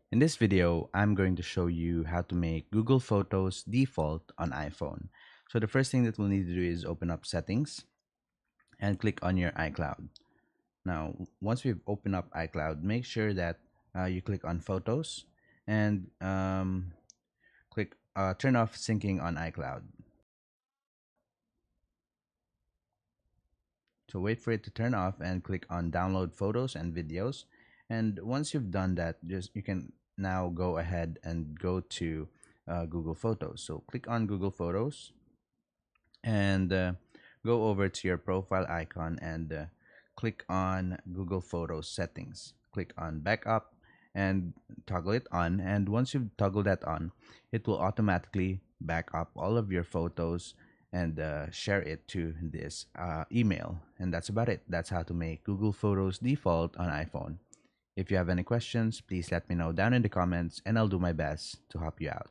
In this video, I'm going to show you how to make Google Photos default on iPhone. So the first thing that we'll need to do is open up settings and click on your iCloud. Now, once we've opened up iCloud, make sure that you click on Photos and click turn off syncing on iCloud. So wait for it to turn off and click on download photos and videos. And once you've done that, just you can now go ahead and go to Google Photos. So click on Google Photos and go over to your profile icon and click on Google Photos settings. Click on backup and toggle it on. And once you've toggled that on, it will automatically back up all of your photos and share it to this email. And that's about it. That's how to make Google Photos default on iPhone. If you have any questions, please let me know down in the comments and I'll do my best to help you out.